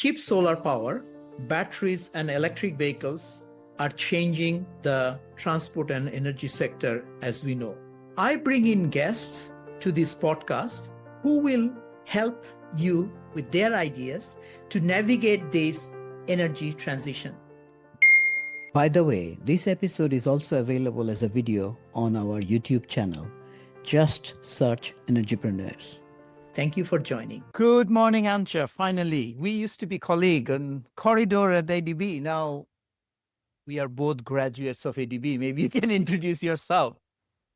cheap solar power, batteries, and electric vehicles are changing the transport and energy sector as we know. I bring in guests to this podcast who will help you with their ideas to navigate this energy transition. By the way, this episode is also available as a video on our YouTube channel. Just search Energypreneurs. Thank you for joining. Good morning, Ancha. Finally, we used to be colleagues on corridor at ADB. Now we are both graduates of ADB. Maybe you can introduce yourself.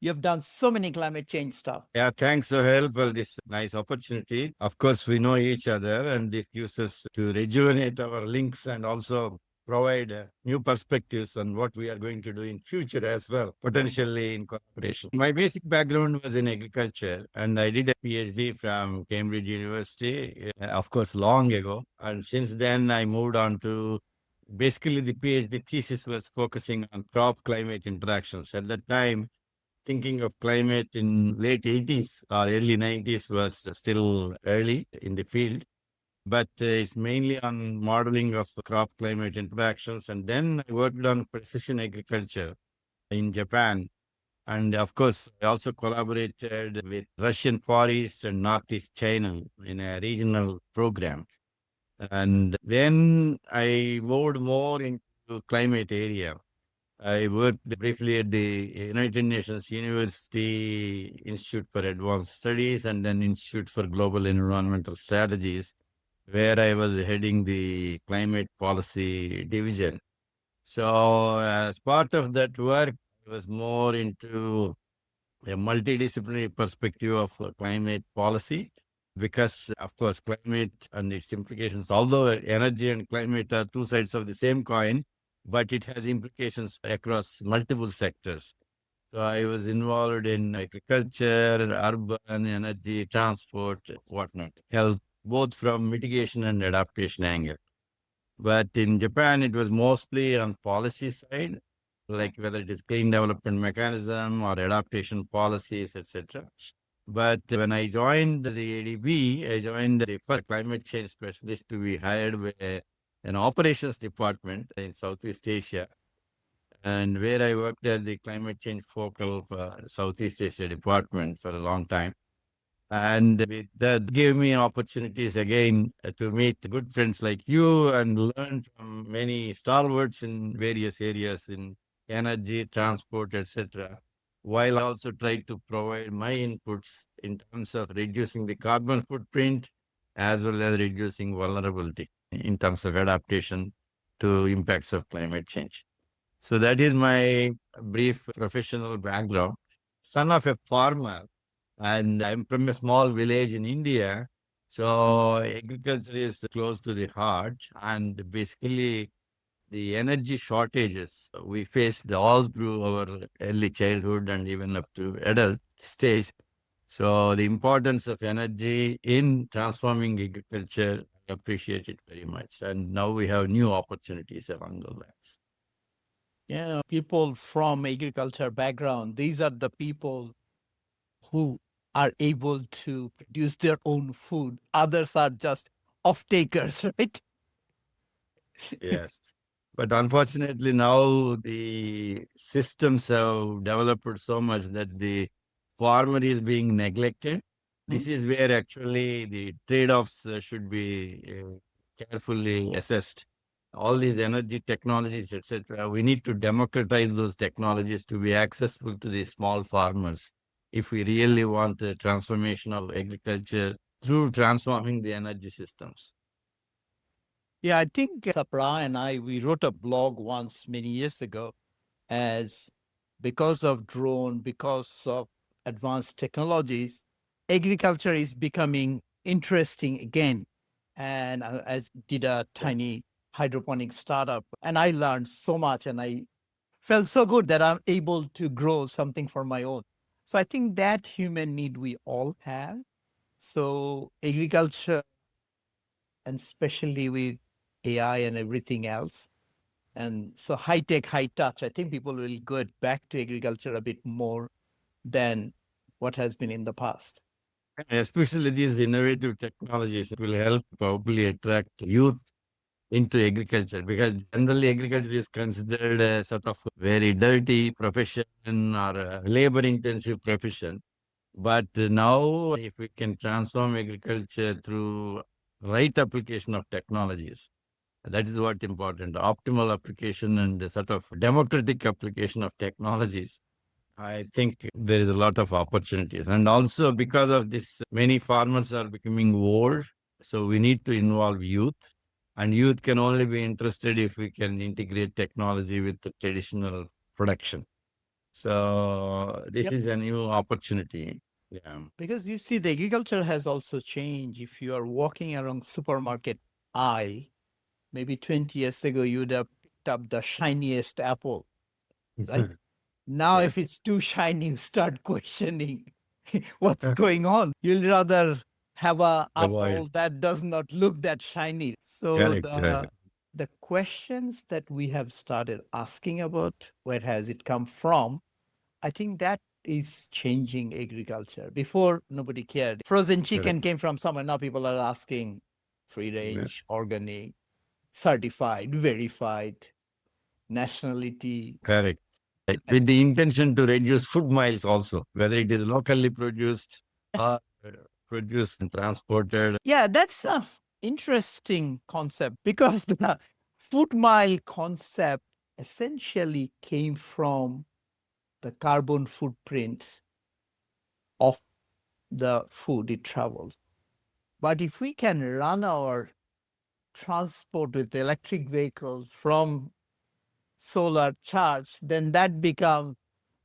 You have done so many climate change stuff. Yeah, thanks, Sohail, for this nice opportunity. Of course, we know each other, and this gives us to rejuvenate our links and also provide new perspectives on what we are going to do in future as well, potentially in cooperation. My basic background was in agriculture, and I did a PhD from Cambridge University, of course, long ago. And since then, I moved on to basically the PhD thesis was focusing on crop-climate interactions. At that time, thinking of climate in late 80s or early 90s was still early in the field, but it's mainly on modeling of crop climate interactions. And then I worked on precision agriculture in Japan. And of course, I also collaborated with Russian Far East and Northeast China in a regional program. And then I moved more into climate area. I worked briefly at the United Nations University Institute for Advanced Studies and then Institute for Global Environmental Strategies, where I was heading the climate policy division. So as part of that work, I was more into a multidisciplinary perspective of climate policy because, of course, climate and its implications, although energy and climate are two sides of the same coin, but it has implications across multiple sectors. So I was involved in agriculture, urban, energy, transport, whatnot, health, both from mitigation and adaptation angle. But in Japan, it was mostly on policy side, like whether it is clean development mechanism or adaptation policies, etc. But when I joined the ADB, I joined the first climate change specialist to be hired by an operations department in Southeast Asia, and where I worked as the climate change focal for Southeast Asia department for a long time. And that gave me opportunities again to meet good friends like you and learn from many stalwarts in various areas in energy, transport, etc., while I also try to provide my inputs in terms of reducing the carbon footprint as well as reducing vulnerability in terms of adaptation to impacts of climate change. So that is my brief professional background. Son of a farmer, and I'm from a small village in India. So agriculture is close to the heart, and basically the energy shortages we faced all through our early childhood and even up to adult stage. So the importance of energy in transforming agriculture, I appreciate it very much. And now we have new opportunities along those lines. Yeah, people from agriculture background, these are the people who are able to produce their own food. Others are just off-takers, right? Yes. But unfortunately, now the systems have developed so much that the farmer is being neglected. This is where actually the trade-offs should be carefully assessed. All these energy technologies, etc., we need to democratize those technologies to be accessible to the small farmers if we really want the transformation of agriculture through transforming the energy systems. Yeah, I think Sapra and we wrote a blog once many years ago as because of drone, because of advanced technologies, agriculture is becoming interesting again. And I did a tiny hydroponic startup and I learned so much and I felt so good that I'm able to grow something for my own. So I think that human need we all have. So agriculture, and especially with AI and everything else. And so high tech, high touch, I think people will go back to agriculture a bit more than what has been in the past. Especially these innovative technologies will help probably attract youth into agriculture, because generally agriculture is considered a sort of very dirty profession or a labor intensive profession. But now, if we can transform agriculture through right application of technologies, that is what important. Optimal application and a sort of democratic application of technologies. I think there is a lot of opportunities. And also because of this, many farmers are becoming old. So we need to involve youth. And youth can only be interested if we can integrate technology with the traditional production. So this Yep. is a new opportunity. Yeah. Because you see, the agriculture has also changed. If you are walking around supermarket aisle, maybe 20 years ago, you would have picked up the shiniest apple, right? Now, Yeah. if it's too shiny, you start questioning what's going on. You'll rather have a Avoid. apple that does not look that shiny. So Correct. Correct. the questions that we have started asking about where has it come from, I think that is changing agriculture. Before, nobody cared. Frozen chicken Correct. came from somewhere. Now people are asking free Yeah. range, organic, certified, verified, nationality. Correct. Right. With the intention to reduce food miles also, whether it is locally produced Yes. or produced and transported. Yeah, that's a interesting concept because the food mile concept essentially came from the carbon footprint of the food it travels. But if we can run our transport with electric vehicles from solar charge, then that becomes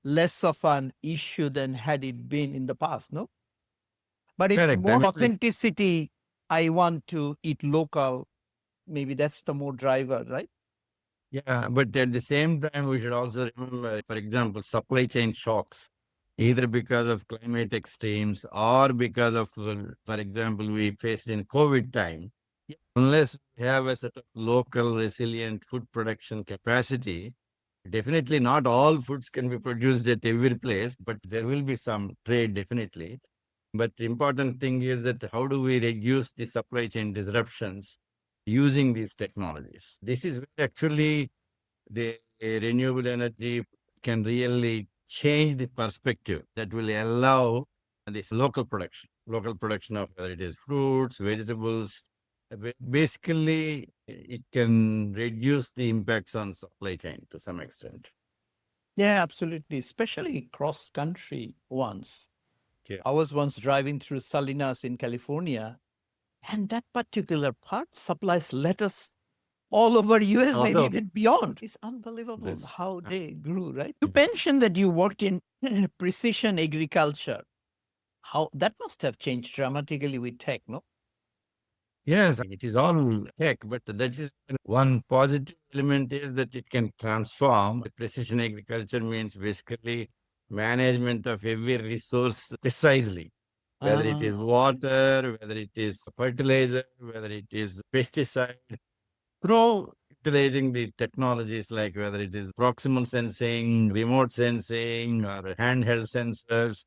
less of an issue than had it been in the past, no? But it's Correct. I more mean, authenticity. I want to eat local. Maybe that's the more driver, right? yeah, but at the same time, we should also remember, for example, supply chain shocks, either because of climate extremes or because of, for example, we faced in COVID time. Yeah. Unless we have a sort of local resilient food production capacity, definitely not all foods can be produced at every place, but there will be some trade definitely. But the important thing is that how do we reduce the supply chain disruptions using these technologies? This is where actually the renewable energy can really change the perspective that will allow this local production of whether it is fruits, vegetables. Basically, it can reduce the impacts on supply chain to some extent. Yeah, absolutely. Especially cross country ones. Yeah. I was once driving through Salinas in California, and that particular part supplies lettuce all over US, maybe Also, even beyond. It's unbelievable this. how they grew, right? You mentioned that you worked in precision agriculture. How that must have changed dramatically with tech, no? Yes, it is all tech, but that is one positive element is that it can transform. Precision agriculture means basically management of every resource precisely, whether it is Ah, water, whether it is fertilizer, whether it is pesticide, through utilizing the technologies like whether it is proximal sensing, remote sensing, or handheld sensors,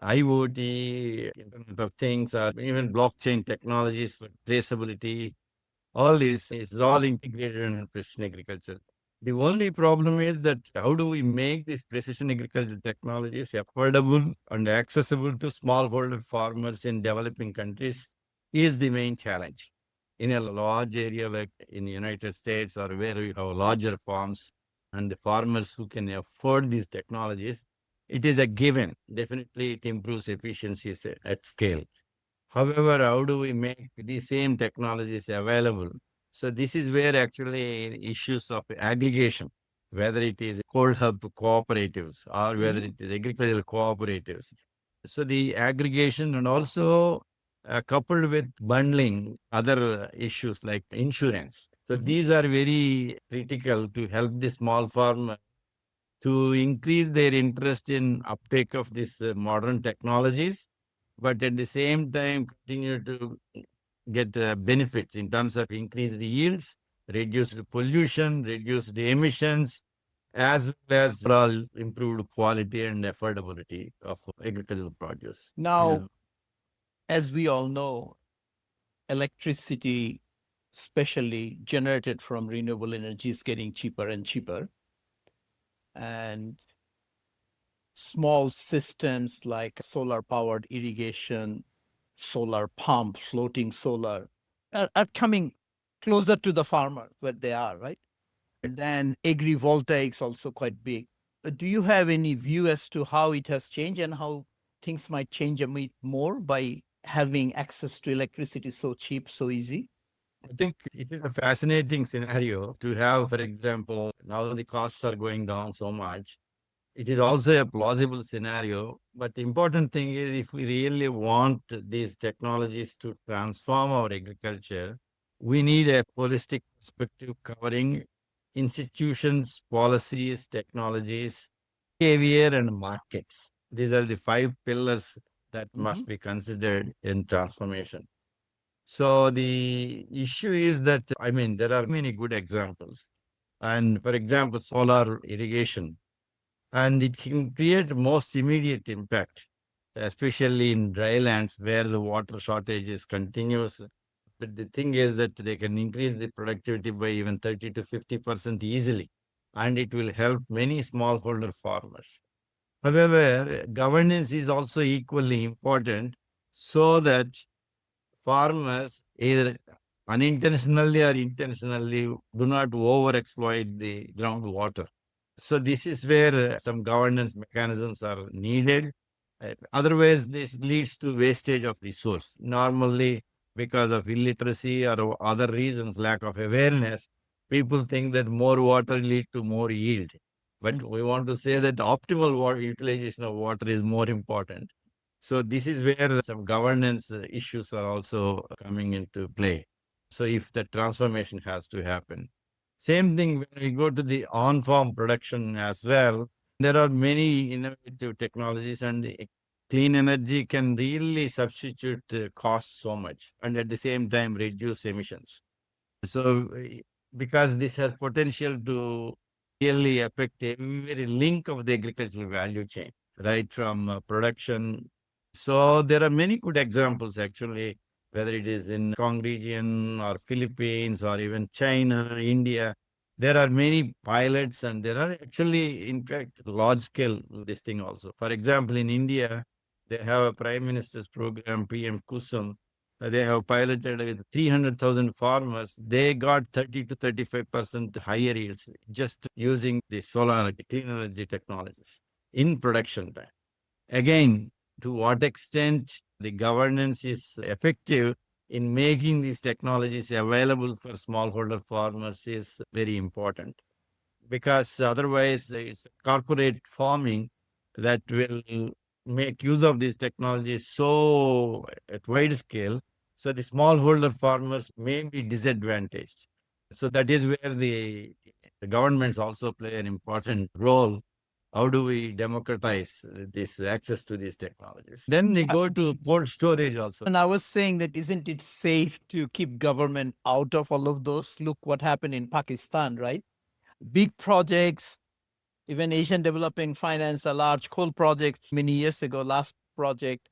IoT, Internet of Things, or even blockchain technologies for traceability. All this is all integrated in precision agriculture. The only problem is that how do we make these precision agriculture technologies affordable and accessible to smallholder farmers in developing countries is the main challenge. In a large area like in the United States or where we have larger farms and the farmers who can afford these technologies, it is a given. Definitely it improves efficiencies at scale. However, how do we make the same technologies available? So this is where actually issues of aggregation, whether it is cold hub cooperatives or whether mhm, it is agricultural cooperatives. So the aggregation and also coupled with bundling other issues like insurance. So mhm. these are very critical to help the small farmer to increase their interest in uptake of these modern technologies, but at the same time continue to get benefits in terms of increased yields, reduced pollution, reduced emissions, as well as overall improved quality and affordability of agricultural produce. Now, Yeah. as we all know, electricity especially generated from renewable energy, is getting cheaper and cheaper. And small systems like solar powered irrigation, solar pump, floating solar are coming closer to the farmer where they are, right? And then agrivoltaics also quite big. Do you have any view as to how it has changed and how things might change a bit more by having access to electricity so cheap, so easy? I think it is a fascinating scenario to have, for example, now the costs are going down so much. It is also a plausible scenario, but the important thing is if we really want these technologies to transform our agriculture, we need a holistic perspective covering institutions, policies, technologies, behavior, and markets. These are the five pillars that must be considered in transformation. So the issue is that, I mean, there are many good examples. And for example, solar irrigation, and it can create most immediate impact, especially in dry lands where the water shortage is continuous. But the thing is that they can increase the productivity by even 30 to 50% easily, and it will help many smallholder farmers. However, governance is also equally important so that farmers, either unintentionally or intentionally, do not overexploit the groundwater. So this is where some governance mechanisms are needed. Otherwise, this leads to wastage of resource. Normally, because of illiteracy or other reasons, lack of awareness, people think that more water lead to more yield. But we want to say that optimal water utilization of water is more important. So this is where some governance issues are also coming into play. So if the transformation has to happen. Same thing when we go to the on-farm production as well. There are many innovative technologies, and the clean energy can really substitute cost so much and at the same time reduce emissions. So because this has potential to really affect every link of the agricultural value chain, right from production. So there are many good examples actually, whether it is in Kong region or Philippines or even China, India. There are many pilots, and there are actually, in fact, large scale this thing also. For example, in India, they have a Prime Minister's program, PM Kusum. They have piloted with 300,000 farmers. They got 30 to 35% higher yields just using the solar clean energy technologies in production time. Again, to what extent the governance is effective in making these technologies available for smallholder farmers is very important, because otherwise it's corporate farming that will make use of these technologies so at wide scale. So the smallholder farmers may be disadvantaged. So that is where the governments also play an important role. How do we democratize this access to these technologies? Then we go to cold storage also. And I was saying that isn't it safe to keep government out of all of those? Look what happened in Pakistan, right? Big projects, even Asian Developing Finance, a large coal project many years ago, last project,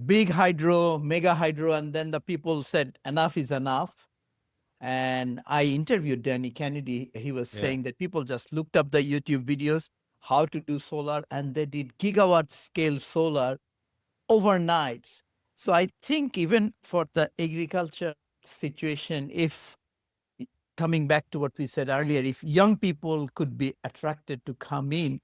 big hydro, mega hydro, and then the people said enough is enough. And I interviewed Danny Kennedy. He was Yeah. saying that people just looked up the YouTube videos, how to do solar, and they did gigawatt scale solar overnight. So I think even for the agriculture situation, if coming back to what we said earlier, if young people could be attracted to come in,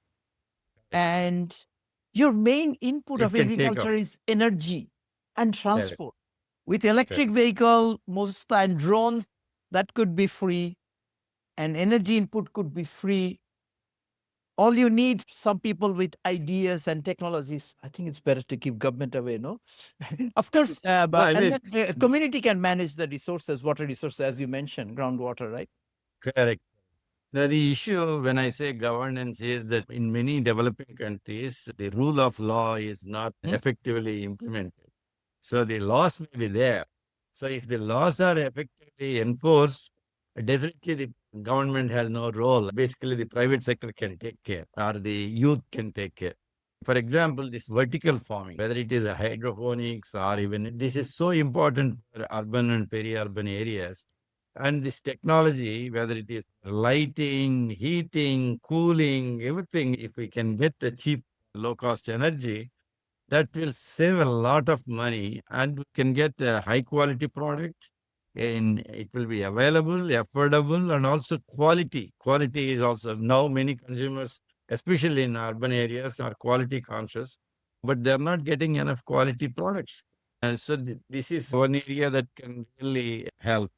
and your main input It of can take agriculture up. is energy and Correct. transport. With electric vehicle, most and drones, that could be free, and energy input could be free. All you need some people with ideas and technologies. I think it's better to keep government away, no? Of course, No, but I and mean, then community can manage the resources, water resources, as you mentioned, groundwater, right? correct. Now, the issue when I say governance is that in many developing countries, the rule of law is not effectively implemented. So the laws may be there. So if the laws are effectively enforced, definitely the government has no role. Basically, the private sector can take care, or the youth can take care. For example, this vertical farming, whether it is a hydroponics or even this is so important for urban and peri-urban areas. And this technology, whether it is lighting, heating, cooling, everything, if we can get the cheap, low cost energy, that will save a lot of money and we can get a high quality product and it will be available, affordable, and also quality. Quality is also now many consumers, especially in urban areas, are quality conscious, but they're not getting enough quality products. And so this is one area that can really help.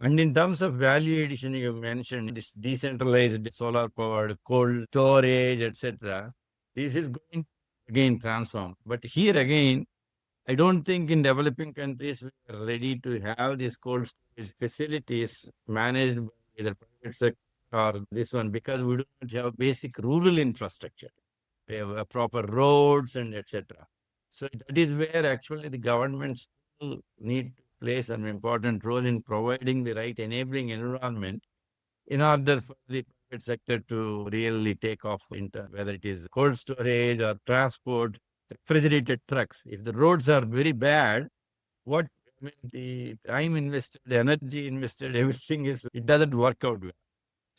And in terms of value addition, you mentioned this decentralized solar powered cold storage, etc. This is going to again transform. But here again, I don't think in developing countries we are ready to have these cold storage facilities managed by either private sector or this one because we don't have basic rural infrastructure. We have proper roads and etc. So that is where actually the government still need to plays an important role in providing the right enabling environment in order for the private sector to really take off into whether it is cold storage or transport, refrigerated trucks. If the roads are very bad, what I mean, the time invested, the energy invested, everything is it doesn't work out well.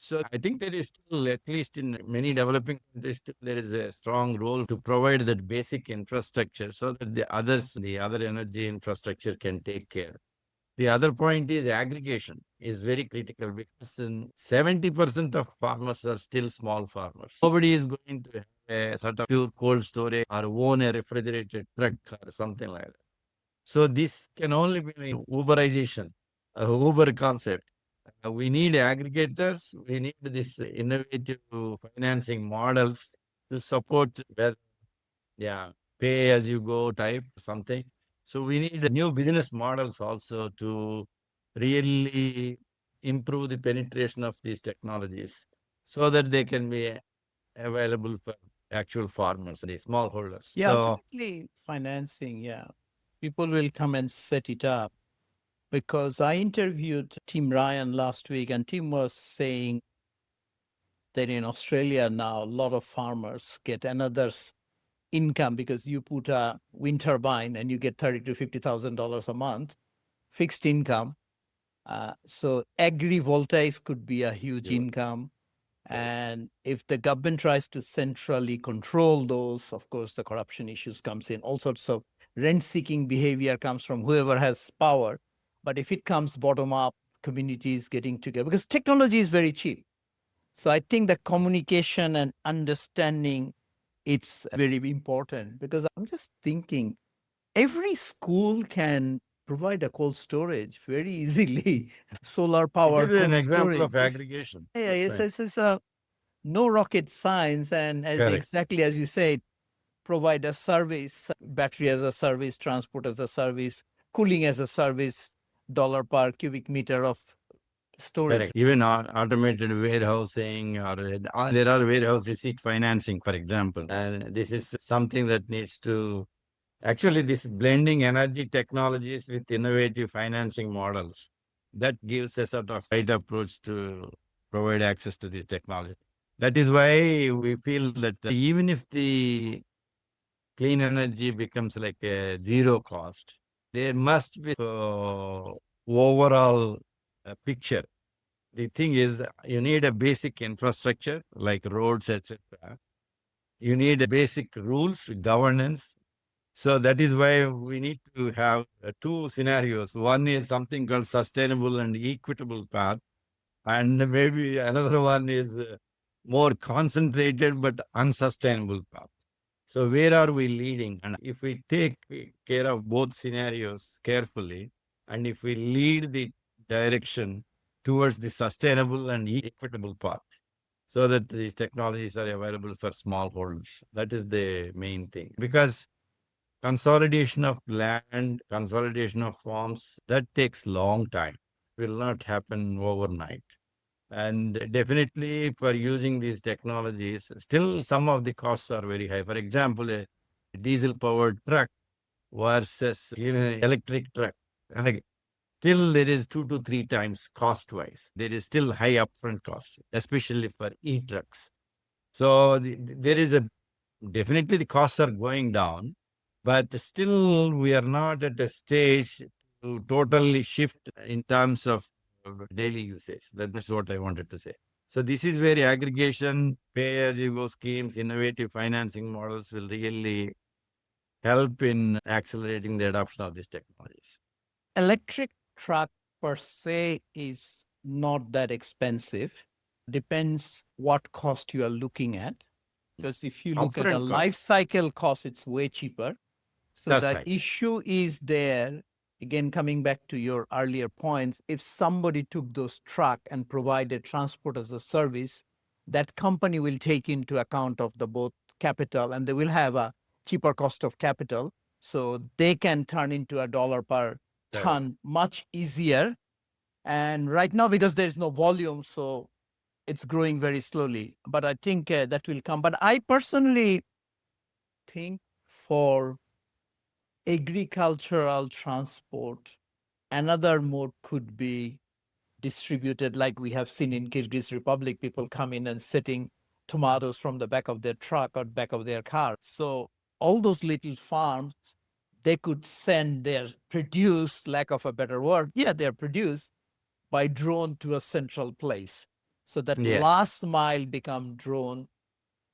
So I think there is still, at least in many developing countries, still there is a strong role to provide that basic infrastructure so that the other energy infrastructure can take care. The other point is aggregation is very critical because 70% of farmers are still small farmers. Nobody is going to have a sort of pure cold storage or own a refrigerated truck or something like that. So this can only be Uberization, a Uber concept. We need aggregators. We need this innovative financing models to support whether yeah, pay as you go type something. So we need new business models also to really improve the penetration of these technologies so that they can be available for actual farmers, the smallholders. Yeah, So ultimately financing, yeah. People will come and set it up because I interviewed Tim Ryan last week, and Tim was saying that in Australia now, a lot of farmers get another income because you put a wind turbine and you get $30 to $50,000 a month, fixed income. So agri-voltaics could be a huge income. And if the government tries to centrally control those, of course, the corruption issues comes in. All sorts of rent-seeking behavior comes from whoever has power. But if it comes bottom up, communities getting together, because technology is very cheap. So I think the communication and understanding it's very important because I'm just thinking every school can provide a cold storage very easily. Solar it power is an cold example storage. of aggregation. Yeah, That's yes, right. it's a no rocket science, and as Correct. exactly as you said, provide a service, battery as a service, transport as a service, cooling as a service, dollar per cubic meter of storage. Correct. Even automated warehousing or there are warehouse receipt financing, for example. And this is something that needs to actually, this blending energy technologies with innovative financing models, that gives a sort of right approach to provide access to the technology. That is why we feel that even if the clean energy becomes like a zero cost, there must be overall picture. The thing is, you need a basic infrastructure like roads, etc. You need a basic rules, governance, so that is why we need to have two scenarios. One is something called sustainable and equitable path, and maybe another one is more concentrated but unsustainable path. So where are we leading? And if we take care of both scenarios carefully, and if we lead the direction towards the sustainable and equitable path, so that these technologies are available for smallholders, that is the main thing. Because consolidation of land, consolidation of farms, that takes long time. Will not happen overnight. And definitely for using these technologies, still some of the costs are very high. For example, a diesel powered truck versus electric truck. Like, still there is 2 to 3 times cost wise. There is still high upfront cost, especially for e-trucks. So there is a definitely the costs are going down, but still we are not at a stage to totally shift in terms of daily usage. That's what I wanted to say. So this is where aggregation, pay-as-you-go schemes, innovative financing models will really help in accelerating the adoption of these technologies. Electric truck per se is not that expensive. Depends what cost you are looking at. Because if you look at a Upfront life cost. cycle cost, it's way cheaper. So That's the right. issue is there. Again, coming back to your earlier points, if somebody took those truck and provided transport as a service, that company will take into account of the both capital and they will have a cheaper cost of capital. So they can turn into a dollar per Correct. ton much easier. And right now, because there's no volume, so it's growing very slowly. But I think that will come. But I personally think for agricultural transport, another mode could be distributed, like we have seen in Kyrgyz Republic, people come in and sitting tomatoes from the back of their truck or back of their car. So all those little farms, they could send their produce, lack of a better word, yeah, they're produced by drone to a central place. So that Yeah. last mile become drone,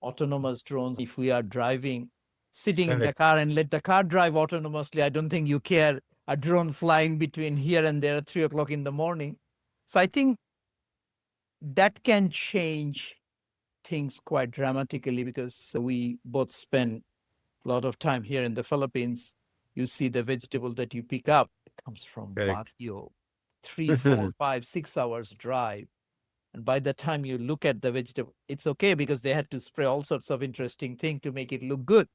autonomous drones. If we are driving, sitting in the Correct. car and let the car drive autonomously, I don't think you care a drone flying between here and there at 3 o'clock in the morning. So I think that can change things quite dramatically because we both spend a lot of time here in the Philippines. You see the vegetable that you pick up, it comes from Correct. Baguio, 3, 4, 5, 6 hours drive. And by the time you look at the vegetable, it's okay because they had to spray all sorts of interesting things to make it look good.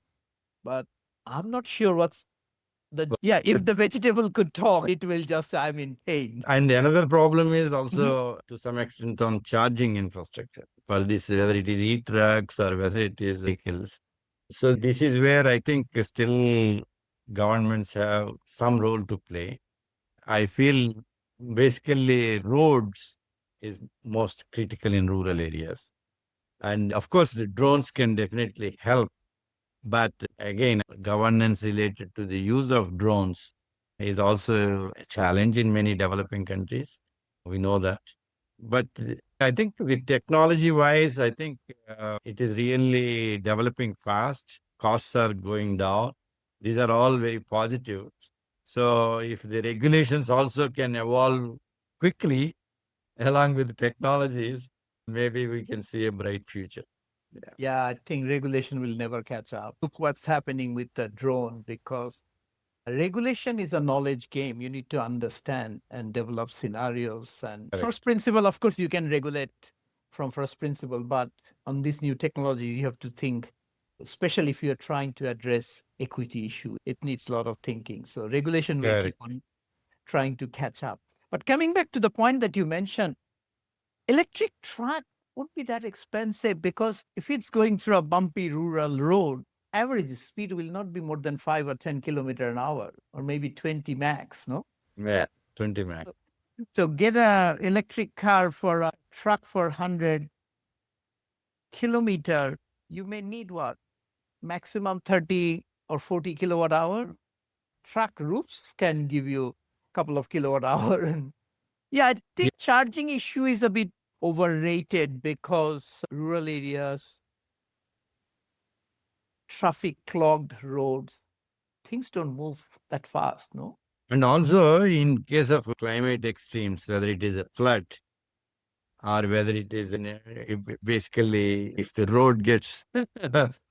But I'm not sure what's yeah, if the vegetable could talk, it will just, I'm in pain. And another problem is Mhm. also to some extent on charging infrastructure for this, whether it is e-trucks or whether it is vehicles. So this is where I think still governments have some role to play. I feel basically roads is most critical in rural areas. And of course, the drones can definitely help. But again, governance related to the use of drones is also a challenge in many developing countries. We know that. But I think with technology wise, I think it is really developing fast. Costs are going down. These are all very positive. So if the regulations also can evolve quickly along with the technologies, maybe we can see a bright future. Yeah. Yeah, I think regulation will never catch up. Look what's happening with the drone because regulation is a knowledge game. You need to understand and develop scenarios. And Correct. first principle, of course, you can regulate from first principle, but on this new technology, you have to think, especially if you're trying to address equity issue, it needs a lot of thinking. So regulation will keep Correct. on trying to catch up. But coming back to the point that you mentioned, electric truck won't be that expensive because if it's going through a bumpy rural road, average speed will not be more than 5 or 10 kilometer an hour, or maybe 20 max. No, Yeah. 20 Mac. so get a electric car for a truck for 100 kilometer. You may need what, maximum 30 or 40 kilowatt hour. Truck roofs can give you a couple of kilowatt hour. And yeah, I Yeah. think charging issue is a bit overrated because rural areas, traffic clogged roads, things don't move that fast, no? And also in case of climate extremes, whether it is a flood or whether it is basically if the road gets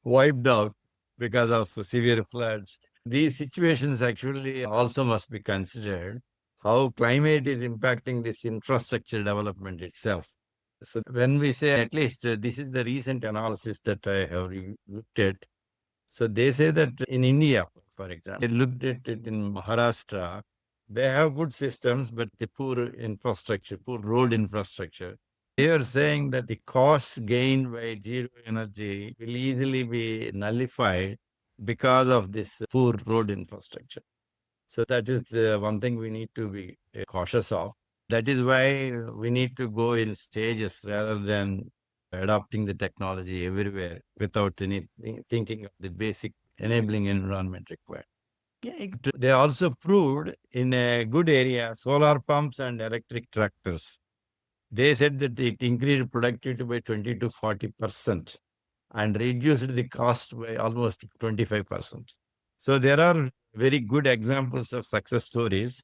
wiped out because of severe floods, these situations actually also must be considered how climate is impacting this infrastructure development itself. So when we say at least this is the recent analysis that I have looked at. So they say that in India, for example, they looked at it in Maharashtra. They have good systems, but the poor infrastructure, poor road infrastructure. They are saying that the costs gained by zero energy will easily be nullified because of this poor road infrastructure. So that is the one thing we need to be cautious of. That is why we need to go in stages rather than adopting the technology everywhere without any thinking of the basic enabling environment required. Yeah, They also proved in a good area, solar pumps and electric tractors. They said that it increased productivity by 20 to 40% and reduced the cost by almost 25%. So there are very good examples of success stories,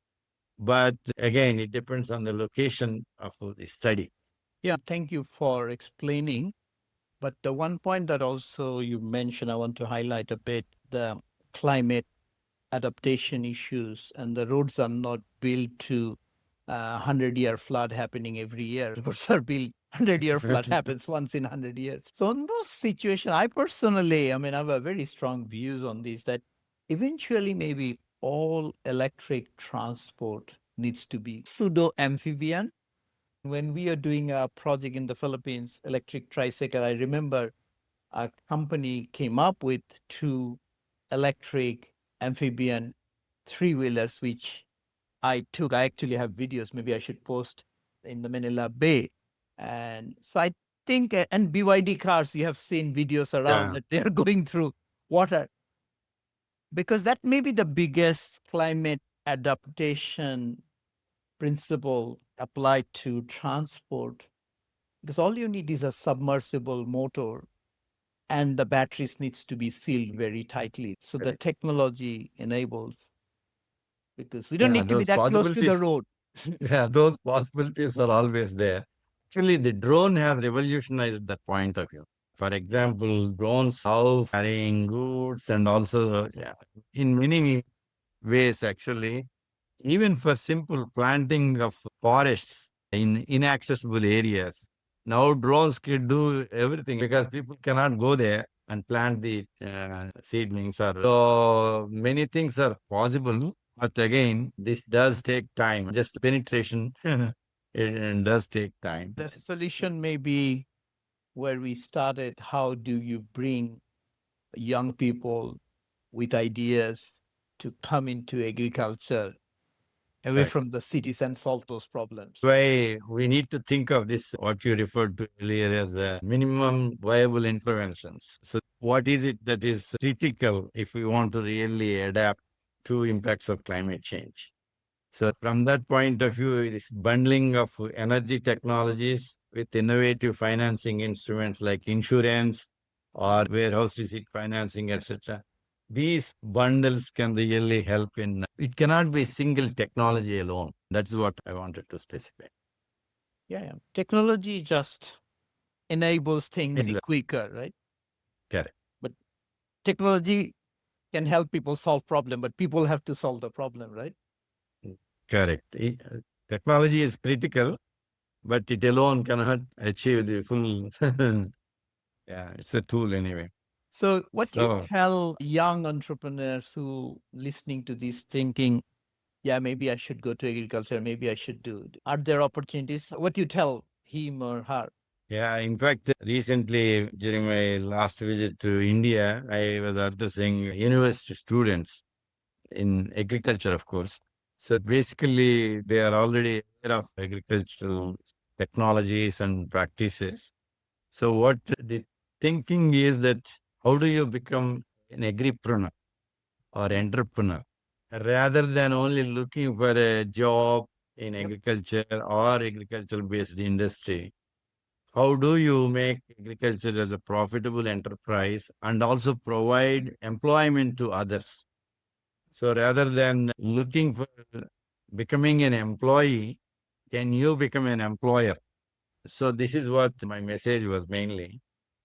but again, it depends on the location of the study. yeah. Thank you for explaining. But the one point that also you mentioned, I want to highlight a bit the climate adaptation issues, and the roads are not built to 100-year flood happening every year. Roads are built 100-year flood happens once in 100 years. So in those situations, I personally, I mean, I have a very strong views on this that eventually maybe all electric transport needs to be pseudo amphibian. When we are doing a project in the Philippines, electric tricycle, I remember a company came up with two electric amphibian three-wheelers, which I took. I actually have videos. Maybe I should post in the Manila Bay. And so I think, and BYD cars, you have seen videos around Yeah, that they're going through water, because that may be the biggest climate adaptation principle applied to transport. Because all you need is a submersible motor and the batteries needs to be sealed very tightly. So the correct. technology enables, because we don't Yeah, need to be those that close to the possibilities. road. Yeah, those possibilities are always there. Actually, the drone has revolutionized that point of view. For example, drones now carrying goods and also in many ways actually, even for simple planting of forests in inaccessible areas. Now drones can do everything because people cannot go there and plant the seedlings. Or so many things are possible, but again, this does take time. Just penetration, it does take time. The solution may be where we started. How do you bring young people with ideas to come into agriculture away Correct. from the cities and solve those problems? Why we need to think of this, what you referred to earlier as minimum viable interventions. So, what is it that is critical if we want to really adapt to impacts of climate change? So, from that point of view, this bundling of energy technologies with innovative financing instruments like insurance or warehouse receipt financing, etc. These bundles can really help in. It cannot be single technology alone. That's what I wanted to specify. Yeah, yeah. Technology just enables things Enabler. quicker, right? Correct. But technology can help people solve problem, but people have to solve the problem, right? Correct. Technology is critical, but it alone cannot achieve the full. Yeah, it's a tool anyway. So what do you So, tell young entrepreneurs who listening to this thinking, yeah, maybe I should go to agriculture, maybe I should do, are there opportunities? What do you tell him or her? yeah, in fact, recently during my last visit to India, I was addressing university students in agriculture, of course. So basically, they are already aware of agricultural technologies and practices. So what the thinking is that how do you become an agripreneur or entrepreneur rather than only looking for a job in agriculture or agricultural based industry? How do you make agriculture as a profitable enterprise and also provide employment to others? So rather than looking for becoming an employee, can you become an employer? So this is what my message was mainly.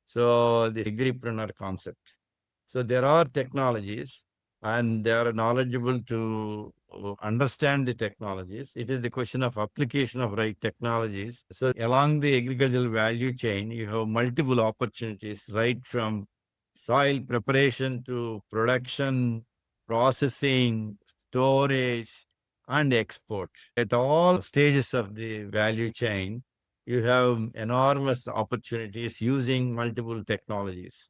So the agripreneur concept. So there are technologies and they are knowledgeable to understand the technologies. It is the question of application of right technologies. So along the agricultural value chain, you have multiple opportunities, right from soil preparation to production, processing, storage, and export. At all stages of the value chain, you have enormous opportunities using multiple technologies.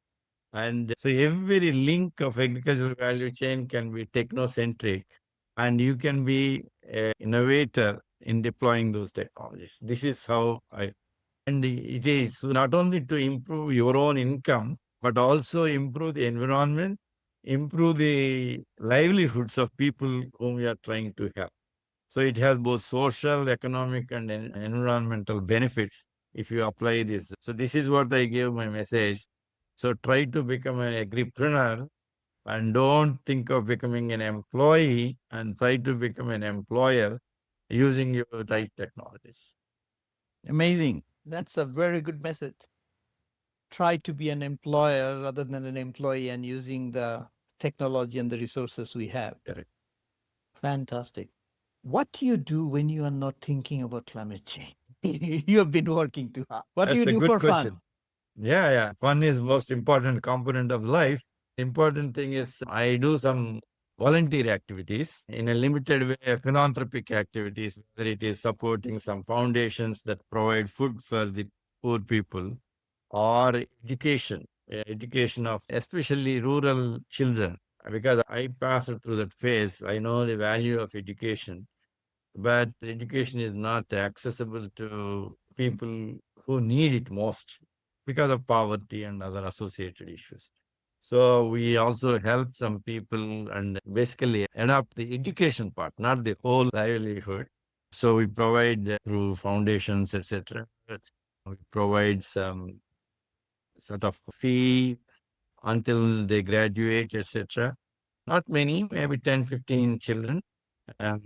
And so every link of agricultural value chain can be technocentric and you can be an innovator in deploying those technologies. This is how I And it is not only to improve your own income, but also improve the environment, improve the livelihoods of people whom we are trying to help. So it has both social, economic, and environmental benefits if you apply this. So this is what I gave my message. So try to become an agripreneur and don't think of becoming an employee, and try to become an employer using your right technologies. Amazing. That's a very good message. Try to be an employer rather than an employee and using the technology and the resources we have. Correct. Fantastic. What do you do when you are not thinking about climate change? You have been working too hard. What do That's you a do good for question. fun? Yeah. Fun is most important component of life. Important thing is I do some volunteer activities in a limited way, philanthropic activities, whether it is supporting some foundations that provide food for the poor people or education of especially rural children. Because I passed through that phase, I know the value of education, but education is not accessible to people who need it most because of poverty and other associated issues. So we also help some people and basically adopt the education part, not the whole livelihood. So we provide through foundations, etc. We provide some sort of fee until they graduate, etc. Not many, maybe 10, 15 children um,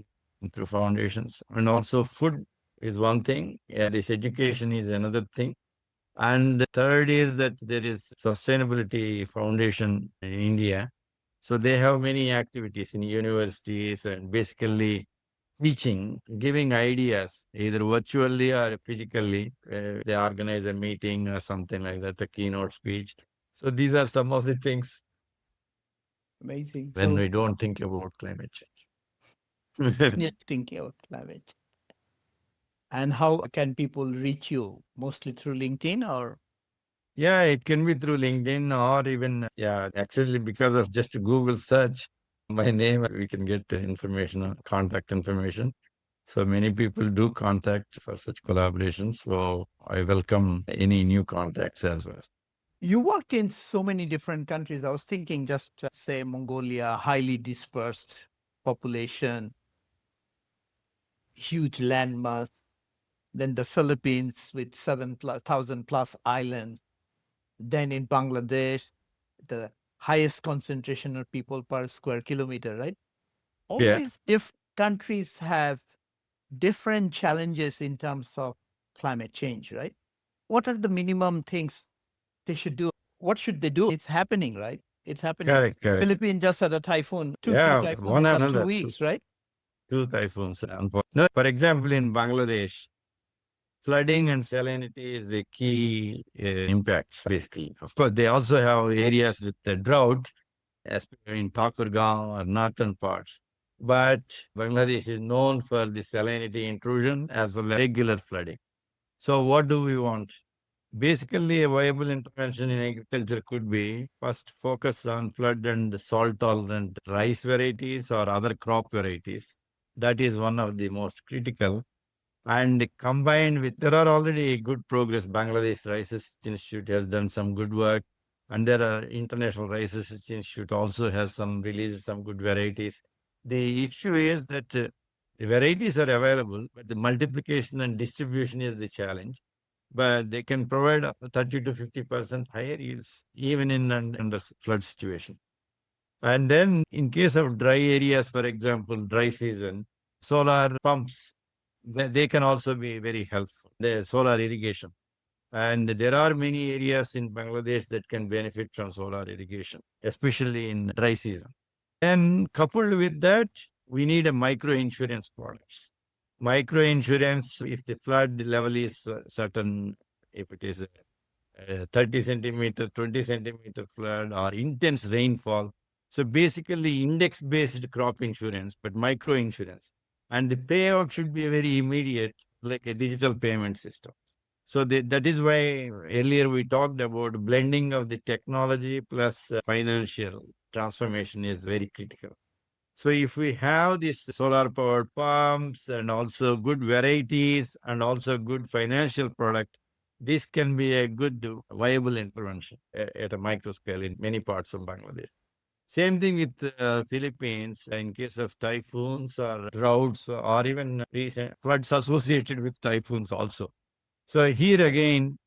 through foundations. And also food is one thing. Yeah, this education is another thing. And the third is that there is Sustainability Foundation in India. So they have many activities in universities and basically teaching, giving ideas, either virtually or physically. They organize a meeting or something like that, a keynote speech. So these are some of the things Amazing. when So, we don't think about climate change. yeah, thinking about climate. And how can people reach you? Mostly through LinkedIn or? Yeah, it can be through LinkedIn or even, yeah, actually, because of just Google search, my name, we can get the information, contact information. So many people do contact for such collaborations. So I welcome any new contacts as well. You worked in so many different countries. I was thinking just say Mongolia, highly dispersed population, huge landmass. Then the Philippines with 7,000 plus islands. Then in Bangladesh, the highest concentration of people per square kilometer, right? All Yeah, these different countries have different challenges in terms of climate change, right? What are the minimum things they should do? What should they do? It's happening, right? It's happening. correct. Philippines just had a typhoon, two, three Yeah, typhoon one in last two another, weeks, right? two typhoons. No, for example, in Bangladesh, flooding and salinity is the key impacts, basically. Of course, they also have areas with the drought, especially in Thakurgaon or northern parts. But Bangladesh is known for the salinity intrusion as well as regular flooding. So what do we want? Basically, a viable intervention in agriculture could be first focus on flood and salt tolerant rice varieties or other crop varieties. That is one of the most critical. And combined with, there are already good progress. Bangladesh Rice Research Institute has done some good work. And there are International Rice Research Institute also has some released some good varieties. The issue is that the varieties are available, but the multiplication and distribution is the challenge. But they can provide up to 30 to 50% higher yields, even in under flood situation. And then in case of dry areas, for example, dry season, solar pumps, they can also be very helpful. The solar irrigation. And there are many areas in Bangladesh that can benefit from solar irrigation, especially in dry season. And coupled with that, we need a micro insurance products. Micro insurance, if the flood level is certain, if it is 30 centimeter, 20 centimeter flood or intense rainfall. So basically index based crop insurance, but micro insurance. And the payout should be very immediate, like a digital payment system. So that is why earlier we talked about blending of the technology plus financial transformation is very critical. So if we have these solar powered pumps and also good varieties and also good financial product, this can be a good, viable intervention at a micro scale in many parts of Bangladesh. Same thing with Philippines in case of typhoons or droughts or even recent floods associated with typhoons also. So here again,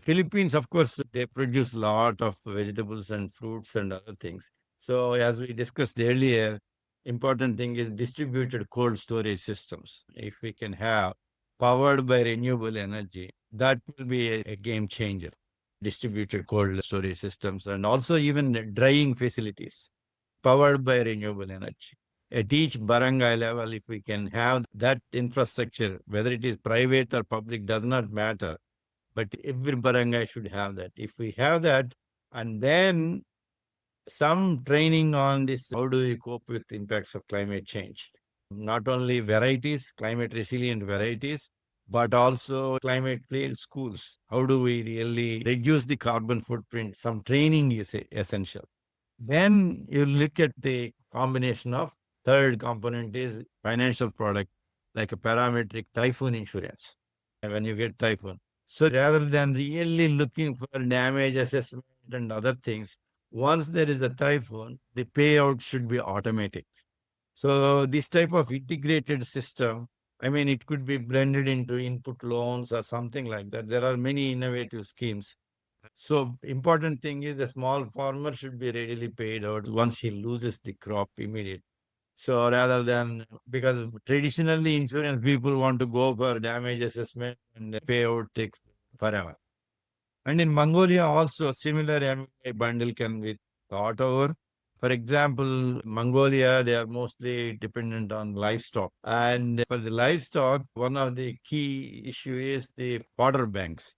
Philippines, of course, they produce a lot of vegetables and fruits and other things. So as we discussed earlier, important thing is distributed cold storage systems. If we can have powered by renewable energy, that will be a game changer. Distributed cold storage systems and also even drying facilities powered by renewable energy. At each barangay level, if we can have that infrastructure, whether it is private or public, does not matter, but every barangay should have that. If we have that, and then some training on this, how do we cope with impacts of climate change? Not only varieties, climate resilient varieties, but also climate clean schools. How do we really reduce the carbon footprint? Some training is essential. Then you look at the combination of third component is financial product, like a parametric typhoon insurance. And when you get typhoon. So rather than really looking for damage assessment and other things, once there is a typhoon, the payout should be automatic. So this type of integrated system, I mean, it could be blended into input loans or something like that. There are many innovative schemes. So important thing is the small farmer should be readily paid out once he loses the crop immediately. So rather than, because traditionally insurance people want to go for damage assessment and the payout takes forever. And in Mongolia also similar MA bundle can be thought over. For example, Mongolia, they are mostly dependent on livestock. And for the livestock, one of the key issue is the fodder banks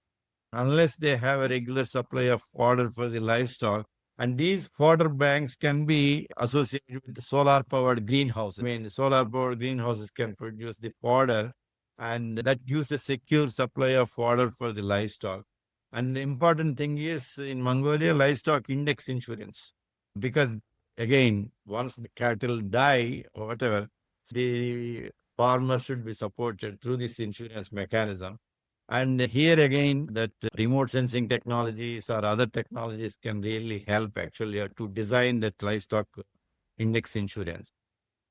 unless they have a regular supply of fodder for the livestock. And these fodder banks can be associated with the solar powered greenhouses. I mean, the solar powered greenhouses can produce the fodder, and that gives a secure supply of fodder for the livestock. And the important thing is in Mongolia, livestock index insurance. Because again, once the cattle die or whatever, the farmer should be supported through this insurance mechanism. And here again, that remote sensing technologies or other technologies can really help actually to design that livestock index insurance.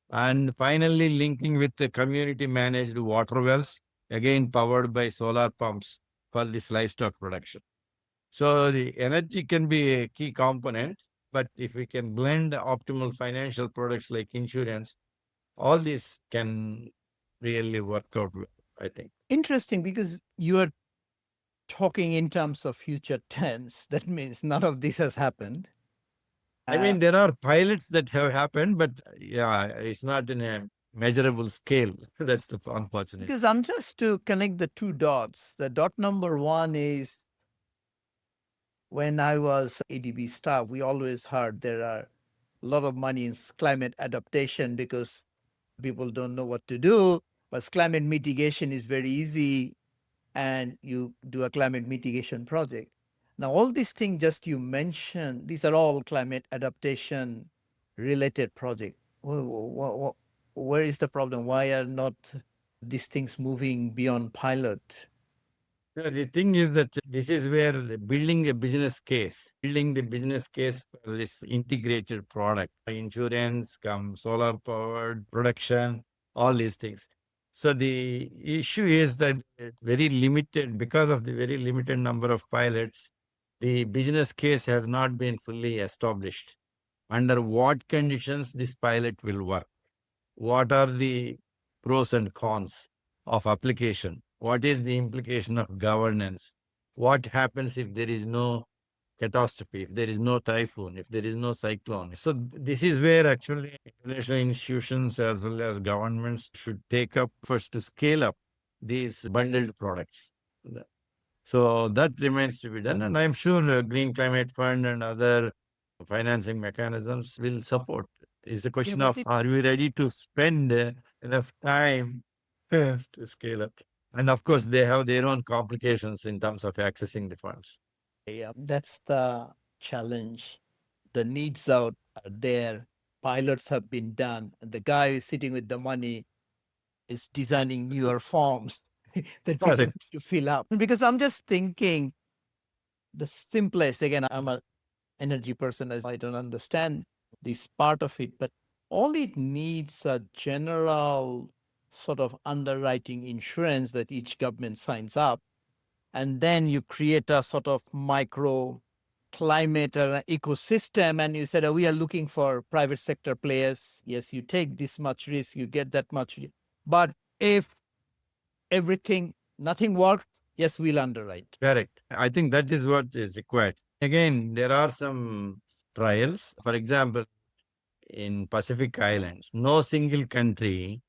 And finally, linking with the community managed water wells, again powered by solar pumps for this livestock production. So the energy can be a key component, but if we can blend optimal financial products like insurance, all this can really work out well, I think. Interesting, because you are talking in terms of future tense. That means none of this has happened. I mean, there are pilots that have happened, but yeah, it's not in a measurable scale. That's the unfortunate. Because I'm just to connect the two dots. The dot number one is when I was ADB staff, we always heard there are a lot of money in climate adaptation because people don't know what to do. But climate mitigation is very easy, and you do a climate mitigation project. Now, all these things just you mentioned, these are all climate adaptation related projects. Where is the problem? Why are not these things moving beyond pilot? The thing is that this is where building the business case for this integrated product, insurance, come solar powered production, all these things. So the issue is that very limited, because of the very limited number of pilots, the business case has not been fully established. Under what conditions this pilot will work? What are the pros and cons of application? What is the implication of governance? What happens if there is no catastrophe, if there is no typhoon, if there is no cyclone? So this is where actually international institutions as well as governments should take up first to scale up these bundled products. So that remains to be done. And I'm sure Green Climate Fund and other financing mechanisms will support. It's a question of are we ready to spend enough time to scale up? And of course, they have their own complications in terms of accessing the funds. Yeah, that's the challenge. The needs out are there. Pilots have been done. The guy who's sitting with the money is designing newer forms. that people Correct. have to fill up. Because I'm just thinking the simplest, again, I'm a energy person, as I don't understand this part of it, but all it needs a general sort of underwriting insurance that each government signs up, and then you create a sort of micro climate ecosystem, and you said, "Oh, we are looking for private sector players. Yes, you take this much risk, you get that much but if nothing works, yes, we'll underwrite." Correct. I think that is what is required. Again, there are some trials. For example, in Pacific Islands, no single country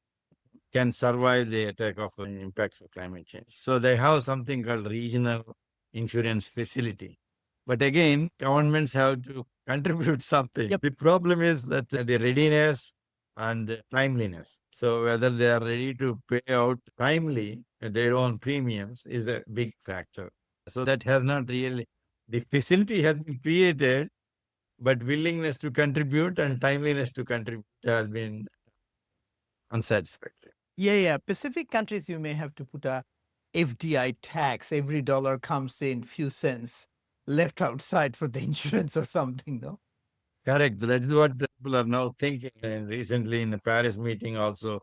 can survive the attack of impacts of climate change. So they have something called regional insurance facility. But again, governments have to contribute something. Yep. The problem is that the readiness and the timeliness. So whether they are ready to pay out timely their own premiums is a big factor. So that has not really, the facility has been created, but willingness to contribute and timeliness to contribute has been unsatisfactory. Yeah. Pacific countries, you may have to put a FDI tax. Every dollar comes in few cents left outside for the insurance or something, though. Correct. That is what the people are now thinking. And recently in the Paris meeting also,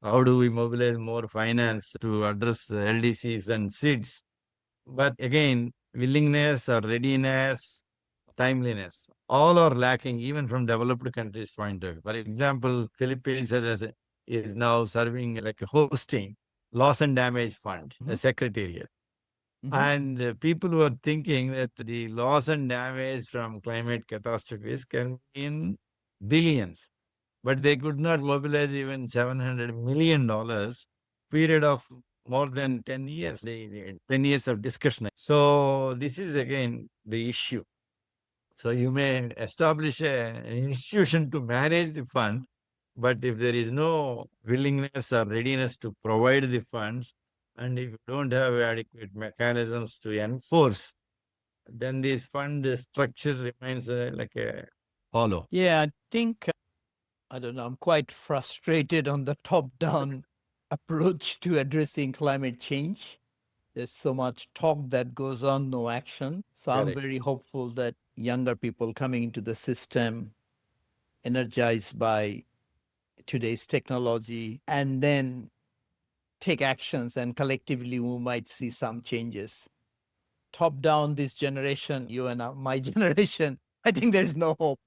how do we mobilize more finance to address LDCs and seeds? But again, willingness or readiness, timeliness, all are lacking even from developed countries' point of view. For example, Philippines is now serving like a hosting loss and damage fund, a secretariat. And people were thinking that the loss and damage from climate catastrophes can be in billions, but they could not mobilize even $700 million period of more than 10 years, 10 years of discussion. So this is again the issue. So you may establish an institution to manage the fund, but if there is no willingness or readiness to provide the funds, and if you don't have adequate mechanisms to enforce, then this fund structure remains like a hollow. Yeah, I think, I don't know, I'm quite frustrated on the top down approach to addressing climate change. There's so much talk that goes on, no action. So I'm Correct. very hopeful that younger people coming into the system, energized by today's technology, and then take actions, and collectively we might see some changes. Top down, this generation, you and my generation, I think there's no hope.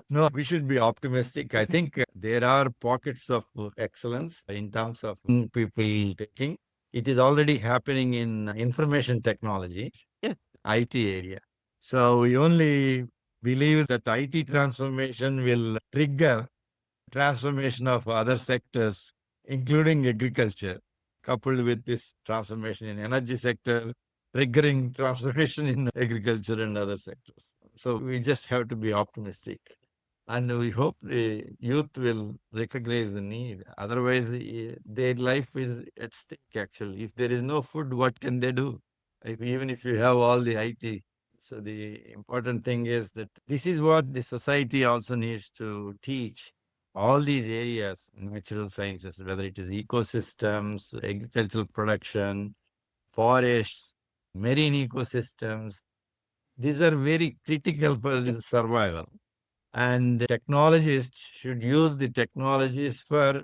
No, we should be optimistic. I think there are pockets of excellence in terms of people taking. It is already happening in information technology, Yeah. IT area. So we only believe that IT transformation will trigger transformation of other sectors, including agriculture, coupled with this transformation in energy sector, triggering transformation in agriculture and other sectors. So we just have to be optimistic. And we hope the youth will recognize the need. Otherwise, their life is at stake, actually. If there is no food, what can they do? Even if you have all the IT. So the important thing is that this is what the society also needs to teach. All these areas, natural sciences, whether it is ecosystems, agricultural production, forests, marine ecosystems, these are very critical for the survival. And technologists should use the technologies for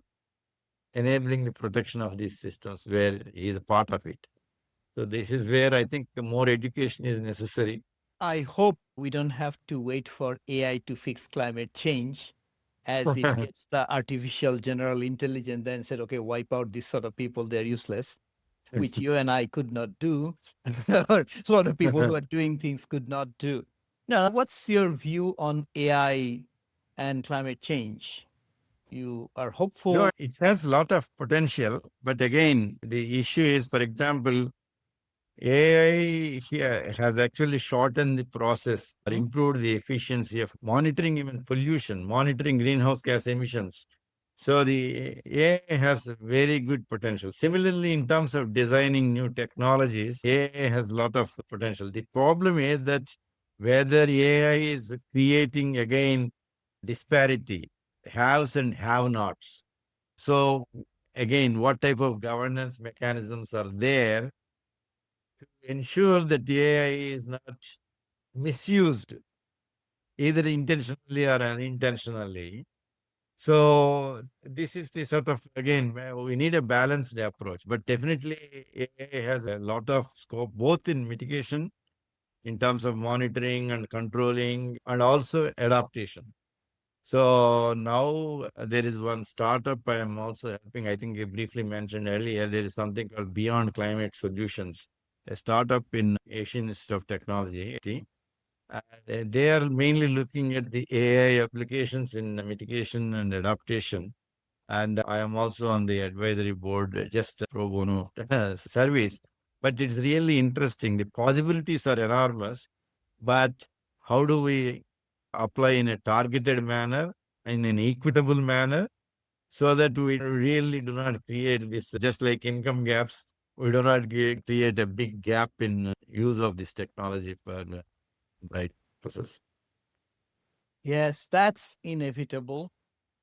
enabling the protection of these systems where he is a part of it. So this is where I think more education is necessary. I hope we don't have to wait for AI to fix climate change, as it gets the artificial general intelligence, then said, okay, wipe out this sort of people, they're useless, which you and I could not do. A lot of people who are doing things could not do. Now, what's your view on AI and climate change? You are hopeful. It has a lot of potential, but again, the issue is, for example, AI here has actually shortened the process or improved the efficiency of monitoring even pollution, monitoring greenhouse gas emissions. So the AI has very good potential. Similarly, in terms of designing new technologies, AI has a lot of potential. The problem is that whether AI is creating again disparity, haves and have-nots. So again, what type of governance mechanisms are there to ensure that the AI is not misused, either intentionally or unintentionally. So this is the sort of, again, we need a balanced approach, but definitely AI has a lot of scope, both in mitigation in terms of monitoring and controlling, and also adaptation. So now there is one startup I am also helping. I think you briefly mentioned earlier, there is something called Beyond Climate Solutions, a startup in Asian Institute of Technology. They are mainly looking at the AI applications in mitigation and adaptation. And I am also on the advisory board, just pro bono service. But it's really interesting. The possibilities are enormous, but how do we apply in a targeted manner, in an equitable manner, so that we really do not create this, just like income gaps, we do not create a big gap in use of this technology for right process. Yes, that's inevitable.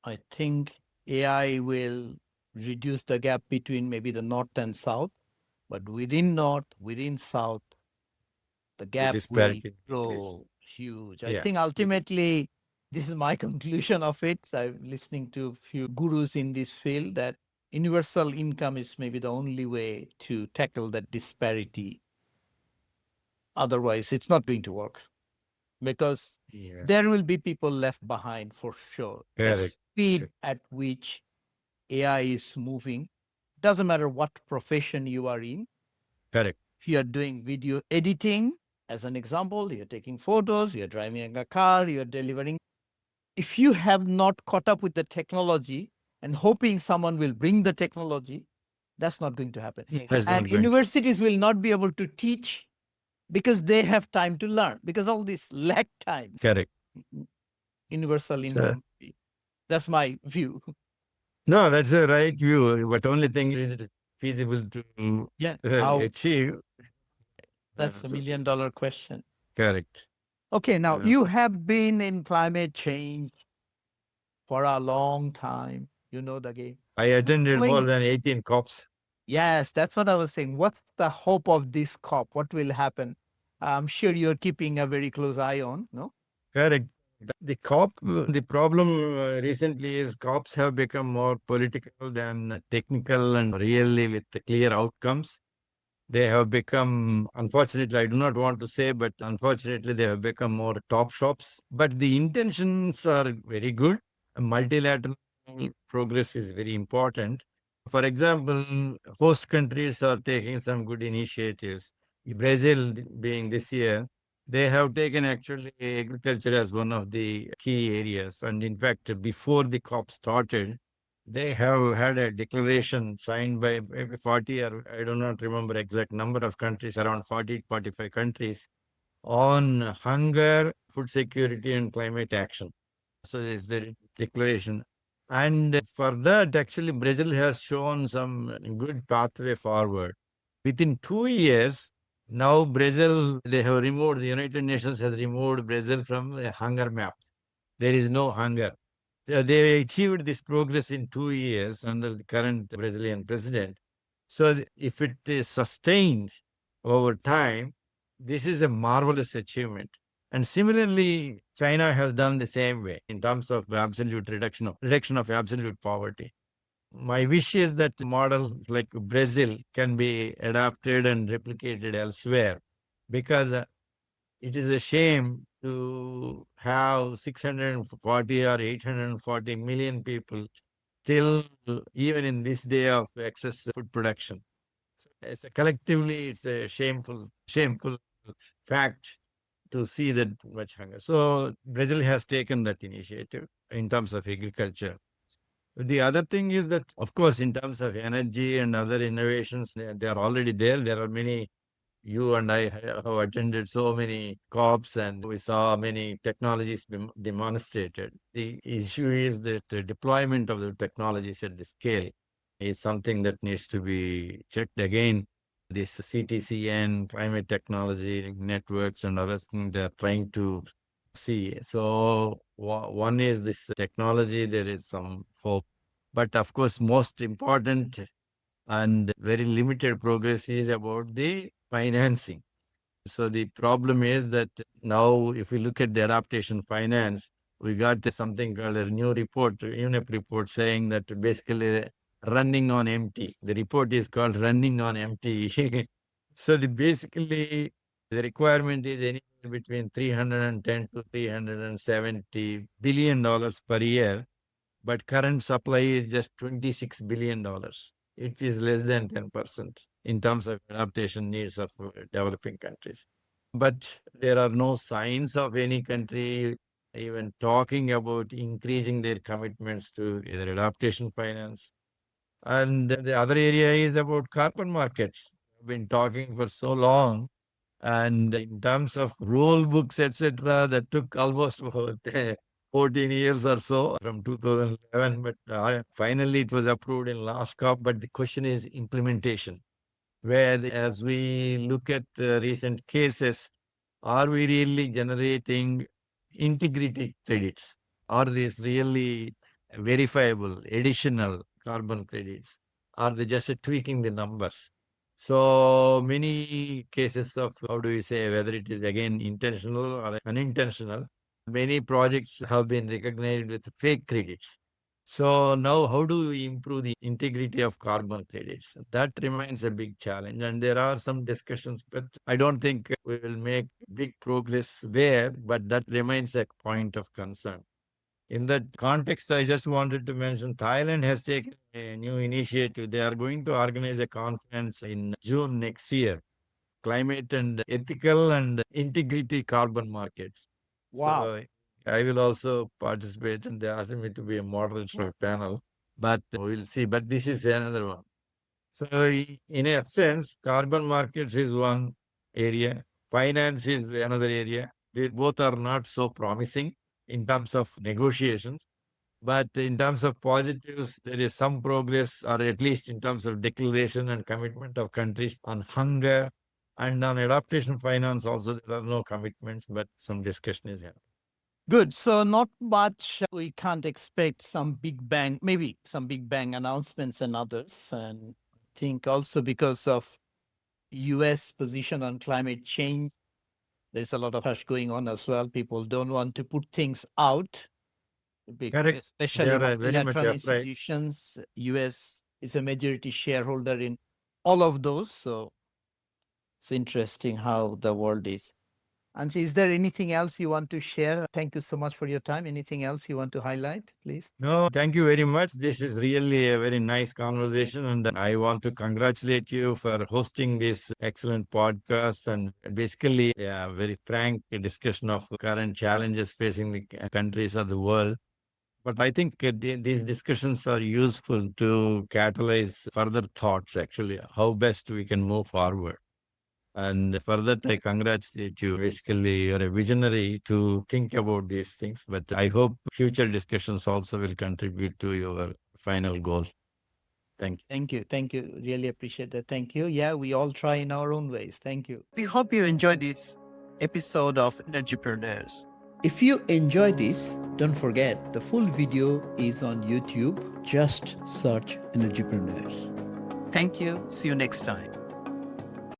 I think AI will reduce the gap between maybe the north and south, but within north, within south, the The gap will disparity increase. grow huge. I Yeah. think Because, ultimately, this is my conclusion of it. I'm listening to a few gurus in this field that universal income is maybe the only way to tackle that disparity. Otherwise, it's not going to work because yeah. there will be people left behind for sure. The Correct. speed at which AI is moving, doesn't matter what profession you are in. Correct. If you are doing video editing, as an example, you're taking photos, you're driving a car, you're delivering. If you have not caught up with the technology and hoping someone will bring the technology, that's not going to happen. That's And not going to. universities will not be able to teach because they have time to learn, because all this lack time. Correct. Universal So, income. That's my view. no, that's the right view. But only thing is it feasible to Yeah. How? achieve. That's a So, $1 million question. correct. Okay, now Uh, you have been in climate change for a long time. You know the game. I attended more Following- than 18 COPs. Yes, that's what I was saying. What's the hope of this COP? What will happen? I'm sure you're keeping a very close eye on, no? Correct. The COP, the problem recently is COPs have become more political than technical and really with the clear outcomes. They have become, unfortunately, I do not want to say, but unfortunately, they have become more top shops. But the intentions are very good. Multilateral progress is very important. For example, host countries are taking some good initiatives. Brazil, being this year, they have taken actually agriculture as one of the key areas. And in fact, before the COP started, they have had a declaration signed by maybe 40, or I do not remember exact number of countries, around 40, 45 countries, on hunger, food security, and climate action. So there's the declaration. And for that, actually, Brazil has shown some good pathway forward. Within 2 years, now Brazil, they have removed, the United Nations has removed Brazil from the hunger map. There is no hunger. They achieved this progress in 2 years under the current Brazilian president. So if it is sustained over time, this is a marvelous achievement. And similarly, China has done the same way in terms of absolute reduction of absolute poverty. My wish is that models like Brazil can be adapted and replicated elsewhere, because it is a shame to have 640 or 840 million people still, even in this day of excess food production. So as a collectively, it's a shameful fact to see that much hunger. So Brazil has taken that initiative in terms of agriculture. The other thing is that, of course, in terms of energy and other innovations, they are already there. There are many. You and I have attended so many COPs and we saw many technologies being demonstrated. The issue is that the deployment of the technologies at the scale is something that needs to be checked again. This CTCN, climate technology networks and other things they're trying to see. So one is this technology, there is some hope. But of course, most important and very limited progress is about the financing. So the problem is that now, if we look at the adaptation finance, we got something called a new report, UNEP report, saying that basically running on empty. The report is called running on empty. So basically, the requirement is anywhere between 310 to 370 billion dollars per year, but current supply is just $26 billion. It is less than 10% in terms of adaptation needs of developing countries. But there are no signs of any country even talking about increasing their commitments to either adaptation finance. And the other area is about carbon markets. We've been talking for so long. And in terms of rule books, etc., that took almost about 14 years or so from 2011. But finally, it was approved in last COP. But the question is implementation, where as we look at recent cases, are we really generating integrity credits? Are these really verifiable, additional carbon credits? Are they just tweaking the numbers? So many cases of, how do we say, whether it is again intentional or unintentional, many projects have been recognized with fake credits. So now how do we improve the integrity of carbon credits? That remains a big challenge. And there are some discussions, but I don't think we will make big progress there, but that remains a point of concern. In that context, I just wanted to mention Thailand has taken a new initiative. They are going to organize a conference in June next year, climate and ethical and integrity carbon markets. Wow. So I will also participate, and they asked me to be a moderator of a panel, but we'll see. But this is another one. So in a sense, carbon markets is one area, finance is another area. They both are not so promising in terms of negotiations. But in terms of positives, there is some progress, or at least in terms of declaration and commitment of countries on hunger and on adaptation finance. Also, there are no commitments, but some discussion is happening. Good. So not much. We can't expect some big bang, maybe some big bang announcements and others. And I think also because of US position on climate change, there's a lot of hush going on as well. People don't want to put things out, Correct. especially They are very much multilateral upright. institutions. US is a majority shareholder in all of those. So it's interesting how the world is. Ancha, is there anything else you want to share? Thank you so much for your time. Anything else you want to highlight, please? No, thank you very much. This is really a very nice conversation, and I want to congratulate you for hosting this excellent podcast and basically a very frank discussion of current challenges facing the countries of the world. But I think these discussions are useful to catalyze further thoughts, actually, how best we can move forward. And for that, I congratulate you. Basically, you're a visionary to think about these things. But I hope future discussions also will contribute to your final goal. Thank you. Thank you. Thank you. Really appreciate that. Thank you. Yeah, we all try in our own ways. Thank you. We hope you enjoyed this episode of Energypreneurs. If you enjoyed this, don't forget the full video is on YouTube. Just search Energypreneurs. Thank you. See you next time.